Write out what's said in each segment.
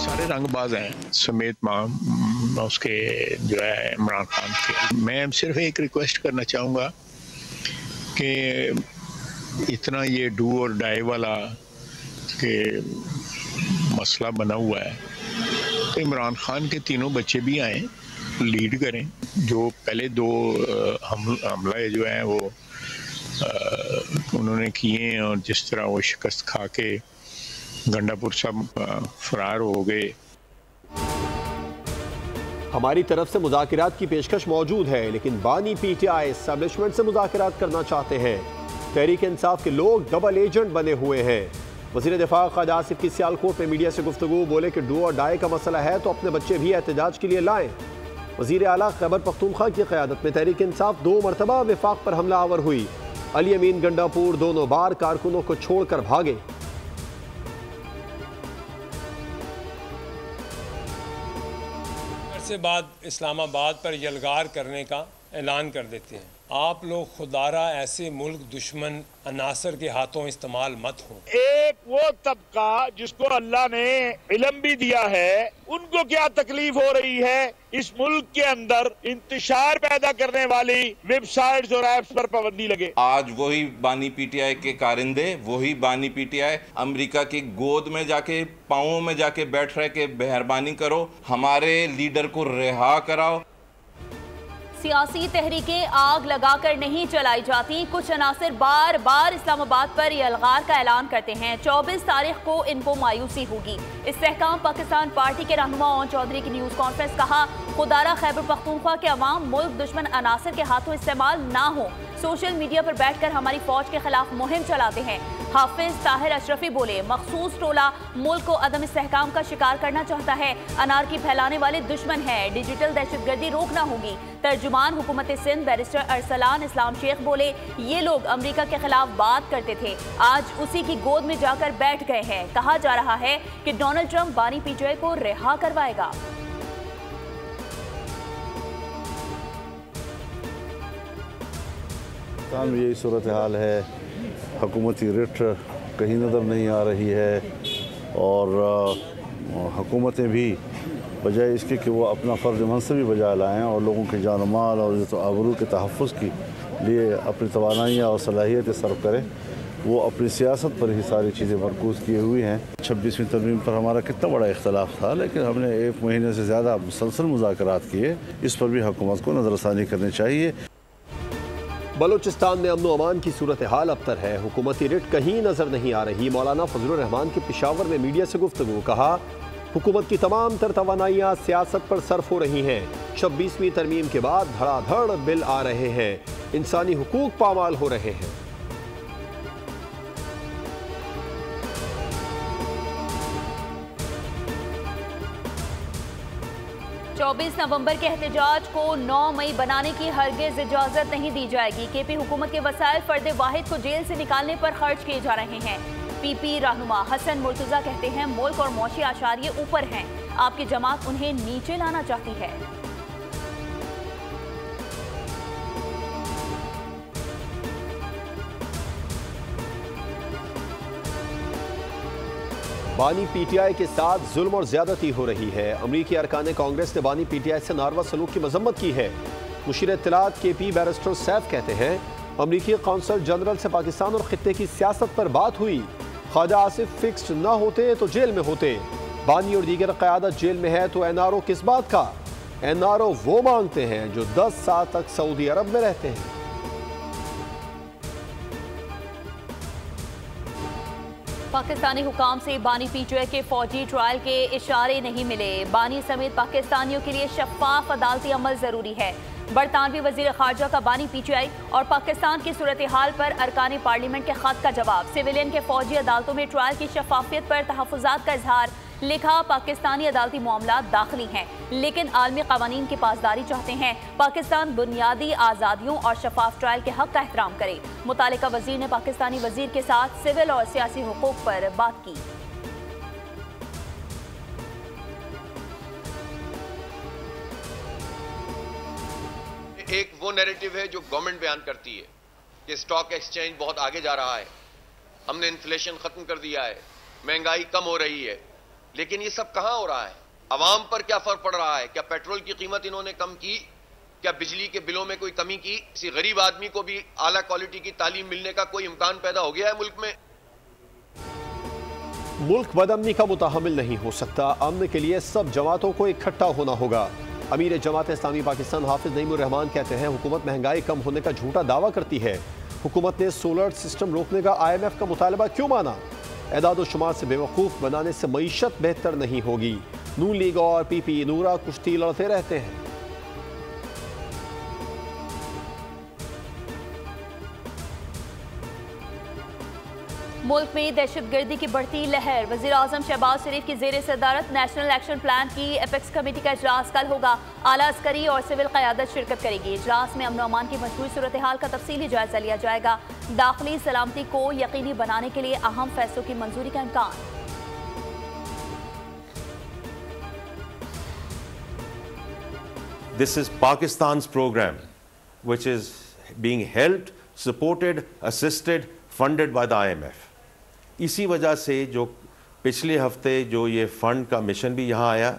सारे रंगबाज हैं समेत उसके जो है इमरान खान के। मैं सिर्फ एक रिक्वेस्ट करना चाहूँगा कि इतना ये डू और डाई वाला के मसला बना हुआ है तो इमरान खान के तीनों बच्चे भी आए, लीड करें। जो पहले दो हमला जो है वो उन्होंने किए और जिस तरह वो शिकस्त खा के गंडापुर सब फरार हो गए। हमारी तरफ से मुज़ाकरात की पेशकश मौजूद है, लेकिन बानी पीटीआई एस्टैब्लिशमेंट से मुज़ाकरात करना चाहते हैं। तहरीक इंसाफ के लोग डबल एजेंट बने हुए हैं। वज़ीर दिफा ख्वाजा आसिफ की सियालकोट में मीडिया से गुफ्तगू, बोले कि डू और डाई का मसला है तो अपने बच्चे भी एहतजाज के लिए लाएं। वज़ीर आला खैबर पख्तूनख्वा की क़यादत में तहरीक इंसाफ 2 मरतबा विफाक पर हमला आवर हुई। अली अमीन गंडापुर दोनों बार कारकुनों को छोड़कर भागे। से बाद इस्लामाबाद पर यलगार करने का ऐलान कर देते हैं। आप लोग खुदारा ऐसे मुल्क दुश्मन अनासर के हाथों इस्तेमाल मत हो। एक वो तबका जिसको अल्लाह ने इल्म भी दिया है, उनको क्या तकलीफ हो रही है इस मुल्क के अंदर इंतशार पैदा करने वाली वेबसाइट्स और ऐप्स पर पाबंदी लगे। आज वही बानी पीटीआई के कारिंदे, वही बानी पीटीआई अमेरिका की गोद में जाके पाँवों में जाके बैठ रहे के मेहरबानी करो, हमारे लीडर को रिहा कराओ। सियासी तहरीकें आग लगाकर नहीं चलाई जाती। कुछ अनासिर बार बार इस्लामाबाद पर यलगार का ऐलान करते हैं। 24 तारीख को इनको मायूसी होगी। इस्तेहकाम पाकिस्तान पार्टी के रहनुमा ओन चौधरी की न्यूज़ कॉन्फ्रेंस, कहा खुदारा खैबर पख्तूनख्वा के अवाम मुल्क दुश्मन अनासिर के हाथों इस्तेमाल ना हो। सोशल मीडिया पर बैठकर हमारी फौज के खिलाफ मुहिम चलाते हैं। हाफिज ताहिर अशरफी बोले, मखसूस टोला मुल्क को अदम इस्तेहकाम का शिकार करना चाहता है। अनारकी फैलाने वाले दुश्मन है। डिजिटल दहशतगर्दी रोकना होगी। तर्जुमान हुकूमत सिंध बैरिस्टर अरसलान इस्लाम शेख बोले, ये लोग अमेरिका के खिलाफ बात करते थे, आज उसी की गोद में जाकर बैठ गए हैं। कहा जा रहा है कि डोनाल्ड ट्रंप बानी पीटीआई को रिहा करवाएगा। यही सूरत हाल है, हुकूमती रिट कहीं नज़र नहीं आ रही है और हुकूमतें भी बजाय इसके कि वो अपना फ़र्ज़ मनसबी बजा लाएँ और लोगों के जान माल और आबरू के तहफ़्फ़ुज़ के लिए अपनी तवानाइयाँ और सलाहियतें सर्व करें, वो अपनी सियासत पर ही सारी चीज़ें मरकूज़ किए हुई हैं। 26वीं तरमीम पर हमारा कितना बड़ा इख्तलाफ था, लेकिन हमने 1 महीने से ज़्यादा मुसलसल मुज़ाकरात किए। इस पर भी हुकूमत को नज़रसानी करनी चाहिए। बलूचिस्तान में अमन अमान की सूरत हाल अबतर है। हुकूमती रिट कहीं नजर नहीं आ रही। मौलाना फजलुर रहमान की पेशावर में मीडिया से गुफ्तगू, कहा हुकूमत की तमाम तर तवानाइयाँ सियासत पर सर्फ हो रही हैं। 26वीं तरमीम के बाद धड़ाधड़ बिल आ रहे हैं, इंसानी हुकूक पामाल हो रहे हैं। 24 नवंबर के एहतजाज को 9 मई बनाने की हरगिज इजाजत नहीं दी जाएगी। केपी हुकूमत के वसाइल फर्द वाहिद को जेल से निकालने पर खर्च किए जा रहे हैं। पीपी रहनुमा हसन मुर्तजा कहते हैं मुल्क और मौशी आशारिये ऊपर हैं, आपकी जमात उन्हें नीचे लाना चाहती है। बानी पीटीआई के साथ जुल्म और ज्यादती हो रही है। अमरीकी अरकान कांग्रेस ने बानी पीटीआई से नारवा सलूक की मजम्मत की है। मुशीर इत्तलात केपी बैरिस्टर सैफ कहते हैं अमरीकी कौंसल जनरल से पाकिस्तान और खित्ते की सियासत पर बात हुई। ख्वाजा आसिफ फिक्स्ड न होते तो जेल में होते। बानी और दीगर क़यादत जेल में है तो एनआरओ किस बात का? एनआरओ वो मांगते हैं जो 10 साल तक सऊदी अरब में रहते हैं। पाकिस्तानी हुकाम से बानी पीटीआई के फौजी ट्रायल के इशारे नहीं मिले। बानी समेत पाकिस्तानियों के लिए शफाफ अदालती अमल जरूरी है। बरतानवी वजीर खारजा का बानी पीटीआई और पाकिस्तान की सूरत हाल पर अरकान पार्लियामेंट के खत का जवाब। सिविलियन के फौजी अदालतों में ट्रायल की शफाफियत पर तहफ़्फ़ुज़ात का इजहार। लिखा, पाकिस्तानी अदालती मामला दाखिली हैं, लेकिन आलमी क़वानीन की पासदारी चाहते हैं। पाकिस्तान बुनियादी आज़ादियों और शफाफ ट्रायल के हक़ का एहतराम करे। मुतालिका वजीर ने पाकिस्तानी वजीर के साथ सिविल और सियासी हुकूक पर बात की। एक वो नैरेटिव है जो गवर्नमेंट बयान करती है कि स्टॉक एक्सचेंज बहुत आगे जा रहा है, हमने इन्फ्लेशन खत्म कर दिया है, महंगाई कम हो रही है, लेकिन ये सब कहां हो रहा है? अवाम पर क्या फर्क पड़ रहा है? क्या पेट्रोल की कीमत इन्होंने कम की? क्या बिजली के बिलों में कोई कमी की? किसी गरीब आदमी को भी आला क्वालिटी की तालीम मिलने का कोई इम्कान पैदा हो गया है मुल्क में? मुल्क बदअमनी का मुतहम्मिल नहीं हो सकता। अमन के लिए सब जमातों को इकट्ठा होना होगा। अमीर जमात इस्लामी पाकिस्तान हाफिज नईमुर रहमान कहते हैं, हुकूमत महंगाई कम होने का झूठा दावा करती है। हुकूमत ने सोलर सिस्टम रोकने का IMF का मुतालबा क्यों माना? एदाद शुमार से बेवकूफ़ बनाने से मईशत बेहतर नहीं होगी। नून लीग और PP नूरा कुश्ती लड़ते रहते हैं। मुल्क में दहशतगर्दी की बढ़ती लहर। वज़ीर आज़म शहबाज शरीफ की ज़ेर सदारत नेशनल एक्शन प्लान की एपेक्स कमेटी का इजलास कल होगा। आला अस्करी और सिविल क़यादत शिरकत करेगी। इजलास में अमन अमान की मजबूरी सूरत हाल का तफसीली जायजा लिया जाएगा। दाखिली सलामती को यकीनी बनाने के लिए अहम फैसलों की मंजूरी का इम्कान। This is Pakistan's program, which is being helped, supported, assisted, funded by the IMF. इसी वजह से जो पिछले हफ्ते जो ये फ़ंड का मिशन भी यहाँ आया,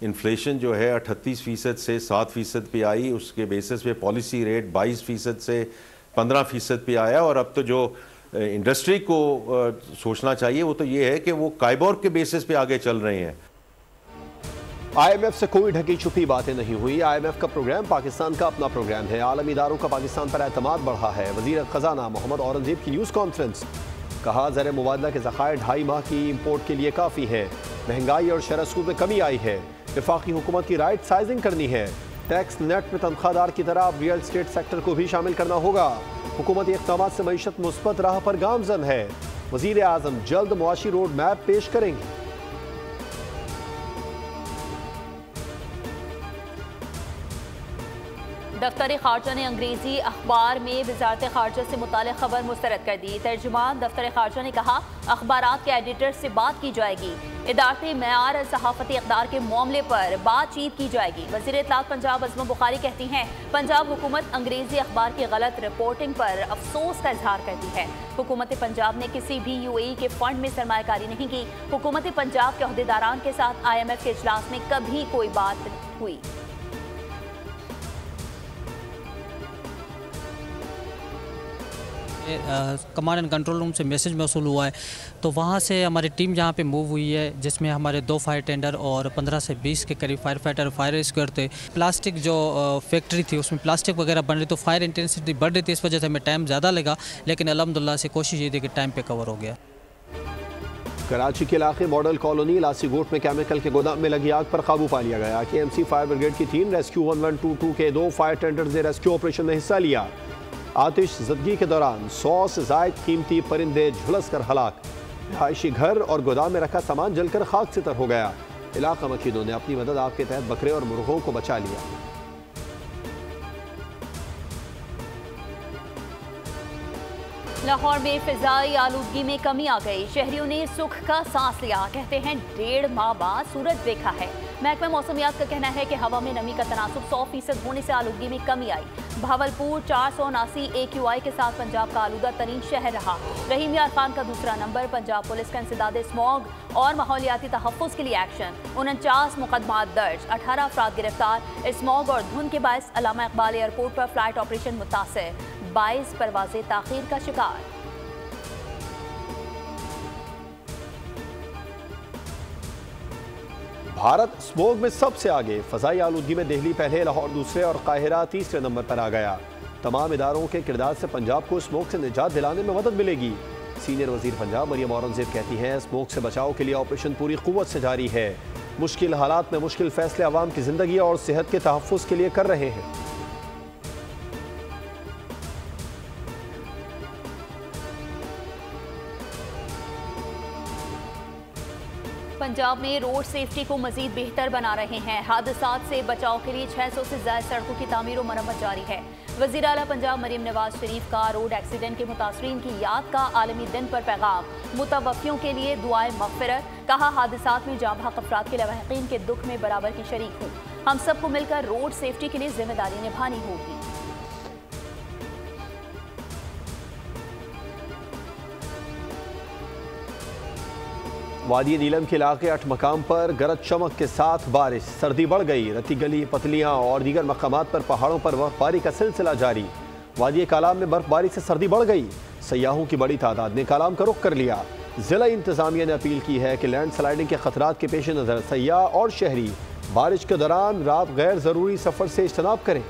इन्फ्लेशन जो है 38% से 7% पे आई, उसके बेसिस पे पॉलिसी रेट 22% से 15% पे आया। और अब तो जो इंडस्ट्री को सोचना चाहिए वो तो ये है कि वो काइबोर के बेसिस पे आगे चल रहे हैं। IMF से कोई ढकी छुपी बातें नहीं हुई। IMF का प्रोग्राम पाकिस्तान का अपना प्रोग्राम है। आलमी इदारों का पाकिस्तान पर एतमाद बढ़ा है। वज़ीर ख़जाना मोहम्मद औरंगज़ेब की न्यूज़ कॉन्फ्रेंस। कहा, ज़र मुबादला के ज़खायर 2.5 माह की इम्पोर्ट के लिए काफ़ी है। महंगाई और शरह सूद में कमी आई है। वफाकी हुकूमत की राइट साइजिंग करनी है। टैक्स नेट में तनख्वाहदार की तरह अब रियल स्टेट सेक्टर को भी शामिल करना होगा। हुकूमती इक़दामात से मईशत मुस्बत राह पर गामज़न है। वज़ीर आज़म जल्द मुआशी रोड मैप पेश करेंगे। दफ्तर खारजा ने अंग्रेजी अखबार में वजारत खारजा से मुताल्लिक़ खबर मुस्तरद कर दी। तर्जुमान दफ्तर खारजा ने कहा, अखबारात के एडिटर से बात की जाएगी। इदारती मेयार और सहाफ़ती इक़दार के मामले पर बातचीत की जाएगी। वज़ीर इत्तलात पंजाब अज़मा बुखारी कहती हैं, पंजाब हुकूमत अंग्रेजी अखबार की गलत रिपोर्टिंग पर अफसोस का इजहार करती है। हुकूमत पंजाब ने किसी भी UAE के फंड में सरमायाकारी नहीं की। हुकूमत पंजाब के अहदेदारान के साथ IMF के इजलास में कभी कोई बात हुई। कमांड एंड कंट्रोल रूम से मैसेज मौसूल हुआ है, तो वहाँ से हमारी टीम यहाँ पे मूव हुई है, जिसमें हमारे 2 फायर टेंडर और 15 से 20 के करीब फायर फाइटर फायर रेस्क्यूअर थे। प्लास्टिक जो फैक्ट्री थी उसमें प्लास्टिक वगैरह बन रही, तो फायर इंटेंसिटी बढ़ रही थी, इस वजह से हमें टाइम ज़्यादा लगा, लेकिन अल्हम्दुलिल्लाह से कोशिश ये थी कि टाइम पे कवर हो गया। कराची के इलाके मॉडल कॉलोनी लासीगोट में केमिकल के गोदाम में लगी आग पर काबू पा लिया गया। KMC फायर ब्रिगेड की टीम रेस्क्यू 1122 के 2 फायर टेंडर्स ने रेस्क्यू ऑपरेशन में हिस्सा लिया। आतिश ज़दगी के दौरान 100 से ज़ायद कीमती परिंदे झुलस कर हलाक। रिहायशी घर और गोदाम में रखा सामान जलकर खाक सितर हो गया। इलाका मकीनों ने अपनी मदद आग के तहत बकरे और मुर्गों को बचा लिया। लाहौर में फिजाई आलूदगी में कमी आ गई। शहरियों ने सुख का सांस लिया। कहते हैं 1.5 माह बाद सूरज देखा है। महकमा मौसमियात का कहना है कि हवा में नमी का तनासुब 100% होने से आलूदगी में कमी आई। भावलपुर 479 AQI के साथ पंजाब का आलूदा तरीन शहर रहा। रहीम यार खान का दूसरा नंबर। पंजाब पुलिस का इंसदाद स्मॉग और माहौलियाती तहफ़्फ़ुज़ के लिए एक्शन। 49 मुकदमात दर्ज, 18 अफराद गिरफ्तार। स्मॉग और धुंध के बायस अल्लामा इकबाल एयरपोर्ट पर फ्लाइट ऑपरेशन मुतासिर, 22 परवाज़ें ताख़ीर का शिकार। भारत स्मोग में सबसे आगे। फ़ज़ाई आलूदगी में दिल्ली पहले, लाहौर दूसरे और काहिरा तीसरे नंबर पर आ गया। तमाम इदारों के किरदार से पंजाब को स्मोग से निजात दिलाने में मदद मिलेगी। सीनियर वज़ीर पंजाब मरियम औरंगज़ेब कहती हैं, स्मोग से बचाव के लिए ऑपरेशन पूरी क़ुव्वत से जारी है। मुश्किल हालात में मुश्किल फ़ैसले आवाम की ज़िंदगी और सेहत के तहफ़्फ़ुज़ के लिए कर रहे हैं। पंजाब में रोड सेफ्टी को मजीद बेहतर बना रहे हैं। हादसात से बचाव के लिए 600 से ज़्यादा सड़कों की तामीर और मरम्मत जारी है। वज़ीर आला पंजाब मरियम नवाज शरीफ का रोड एक्सीडेंट के मुतासरीन की याद का आलमी दिन पर पैगाम। मुतवफ़ियों के लिए दुआए मग़फ़िरत। कहा, हादसात में जाँ बहक अफराद के लवाहिकीन के दुख में बराबर की शरीक हूँ। हम सबको मिलकर रोड सेफ्टी के लिए जिम्मेदारी निभानी होगी। वादी नीलम के इलाके 8 मकाम पर गरज चमक के साथ बारिश, सर्दी बढ़ गई। रती गली, पतलियाँ और दीगर मकामात पर पहाड़ों पर बर्फबारी का सिलसिला जारी। वादी कालाम में बर्फबारी से सर्दी बढ़ गई। सयाहों की बड़ी तादाद ने कालाम का रुख कर लिया। जिला इंतजामिया ने अपील की है कि लैंड स्लाइडिंग के खतरात के पेश नज़र सयाह और शहरी बारिश के दौरान रात गैर ज़रूरी सफ़र से इज्तनाब करें।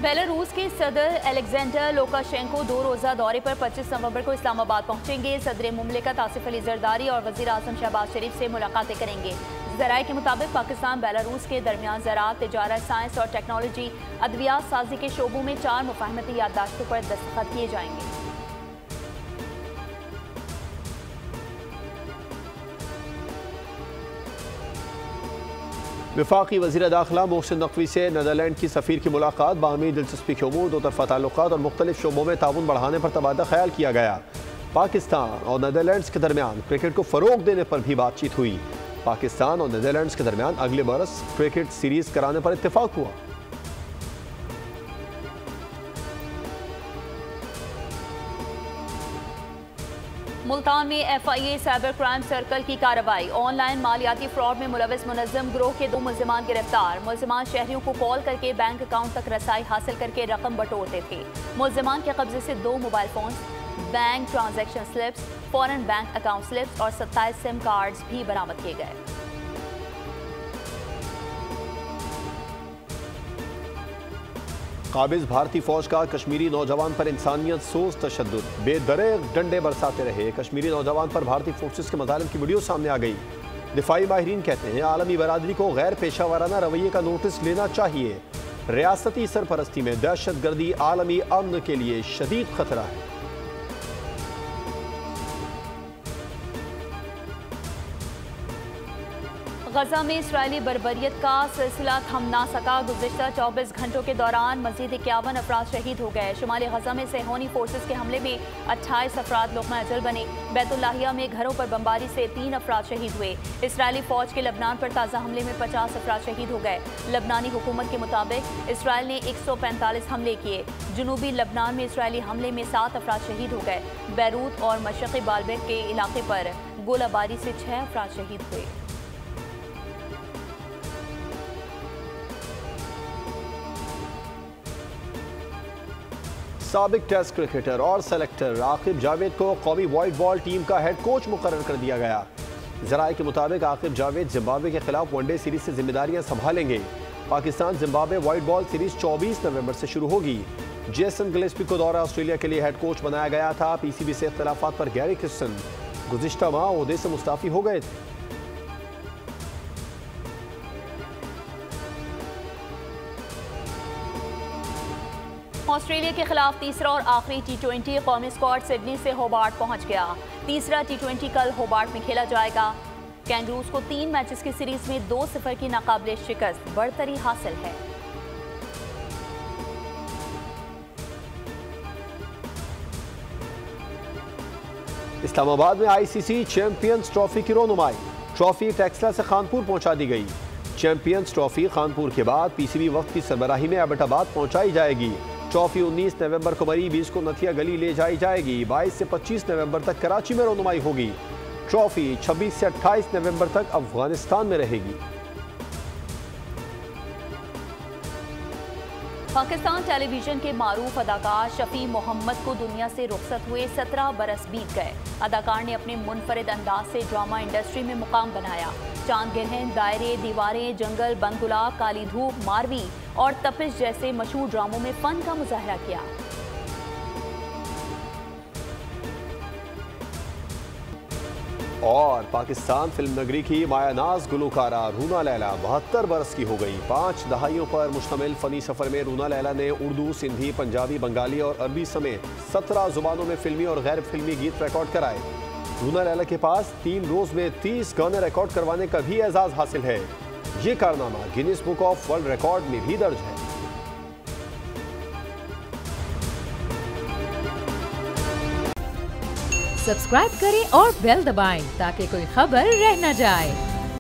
बेलारूस के सदर अलेक्जेंडर लुकाशेंको 2 रोज़ा दौरे पर 25 नवंबर को इस्लामाबाद पहुंचेंगे। सदर मुमलिकत आसिफ अली जरदारी और वज़ीर आज़म शहबाज शरीफ से मुलाकातें करेंगे। ज़राए के मुताबिक पाकिस्तान बेलारूस के दरमियान ज़राअत, तिजारत, साइंस और टेक्नोलॉजी, अद्वियात साजी के शोबों में 4 मुफाहमती याददाश्तों पर दस्तखत किए जाएंगे। वफाकी वज़ीर दाखिला मोहसिन नकवी से नीदरलैंड की सफ़ीर की मुलाकात, बाहमी दिलचस्पी के उमूर, दो तरफ़ा ताल्लुकात और मुख्तलिफ शोबों में ताउन बढ़ाने पर तबादला ख्याल किया गया। पाकिस्तान और नीदरलैंड्स के दरमियान क्रिकेट को फ़रोग देने पर भी बातचीत हुई। पाकिस्तान और नीदरलैंड्स के दरमियान अगले बरस क्रिकेट सीरीज कराने पर इत्तेफाक हुआ। मुल्तान में FIA साइबर क्राइम सर्कल की कार्रवाई, ऑनलाइन मालियाती फ्रॉड में मुलविस मुनज़्ज़म गिरोह के 2 मुलज़िमान गिरफ्तार। मुलज़िमान शहरियों को कॉल करके बैंक अकाउंट तक रसाई हासिल करके रकम बटोरते थे। मुलज़िमान के कब्जे से 2 mobile phone, bank transaction slips, foreign bank account slips और 27 सिम कार्ड्स भी बरामद किए गए। काबिज भारतीय फौज का कश्मीरी नौजवान पर इंसानियत सोच तशद्दुद, बेदरेग डंडे बरसाते रहे। कश्मीरी नौजवान पर भारतीय फोर्सेस के मजालिम की वीडियो सामने आ गई। दिफाई माहिरीन कहते हैं आलमी बरादरी को गैर पेशा वाराना रवैये का नोटिस लेना चाहिए। रियासती सरपरस्ती में दहशतगर्दी आलमी अमन के लिए शदीद खतरा है। गजा में इसराइली बर्बरियत का सिलसिला थम ना सका। गुज़िश्ता 24 घंटों के दौरान मज़ीद 51 अफराद शहीद हो गए। शुमाली गजा में सेहोनी फोर्सेस के हमले में 28 अफराद लुक़मा अजल बने। बैतुल्लाहिया में घरों पर बमबारी से 3 अफराद शहीद हुए। इसराइली फ़ौज के लबनान पर ताज़ा हमले में 50 अफराद शहीद हो गए। लबनानी हुकूमत के मुताबिक इसराइल ने 145 हमले किए। जनूबी लबनान में इसराइली हमले में 7 अफराद शहीद हो गए। बैरूत और मशरक़ी बालबेक के इलाके पर गोलाबारी से 6 अफराद शहीद हुए। साबिक टेस्ट क्रिकेटर और सेलेक्टर आकिब जावेद को कौमी वाइट बॉल टीम का हेड कोच मुकर्रर कर दिया गया। ज़राए के मुताबिक आकिब जावेद जिम्बाब्वे के खिलाफ वनडे सीरीज से जिम्मेदारियां संभालेंगे। Pakistan Zimbabwe white ball series 24 नवंबर से शुरू होगी। जेसन गिलेस्पी को दौरा ऑस्ट्रेलिया के लिए हेड कोच बनाया गया था। PCB से इख्तिलाफात पर गैरी क्रिस्टन गुज़िश्ता माह ओहदे से मुस्ताफ़ी हो गए थे। ऑस्ट्रेलिया के खिलाफ तीसरा और आखिरी T20 कौमी स्क्वाड सिडनी से होबार्ट पहुंच गया। तीसरा T20 कल होबार्ट में खेला जाएगा। कैंगरूज को 3 मैचेस की सीरीज में 2-0 की नाकाबिले शिकस्त, बढ़तरी हासिल है। इस्लामाबाद में ICC चैंपियंस ट्रॉफी की रोनुमाई, ट्रॉफी टेक्सला से खानपुर पहुंचा दी गई। चैंपियंस ट्रॉफी खानपुर के बाद PCB वक्त की सरबराही में एबटाबाद पहुंचाई जाएगी। ट्रॉफी 19 नवंबर को मरी, 20 को नथिया गली ले जाई जाएगी। 22 से 25 नवंबर तक कराची में रोनुमाई होगी। ट्रॉफी 26 से 28 नवंबर तक अफगानिस्तान में रहेगी। पाकिस्तान टेलीविजन के मारूफ अदाकार शफी मोहम्मद को दुनिया से रुखसत हुए 17 बरस बीत गए। अदाकार ने अपने मुनफरिद अंदाज से ड्रामा इंडस्ट्री में मुकाम बनाया। चांद गिरहन, दायरे, दीवारें, जंगल, बंद गुलाब, काली धूप, मारवी और तपिश जैसे मशहूर ड्रामों में फन का मुजाहरा किया। और पाकिस्तान फिल्म नगरी की मायानाज गुलकारा रूना लैला 72 बरस की हो गई। 5 दहाइयों पर मुश्तमिल फ़नी सफ़र में रूना लैला ने उर्दू, सिंधी, पंजाबी, बंगाली और अरबी समेत 17 ज़ुबानों में फिल्मी और गैर फिल्मी गीत रिकॉर्ड कराए। रूना लैला के पास 3 रोज़ में 30 गाने रिकॉर्ड करवाने का भी एजाज़ हासिल है। ये कारनामा Guinness book of world record में भी दर्ज है। सब्सक्राइब करें और बेल दबाएं ताकि कोई खबर रह न जाए।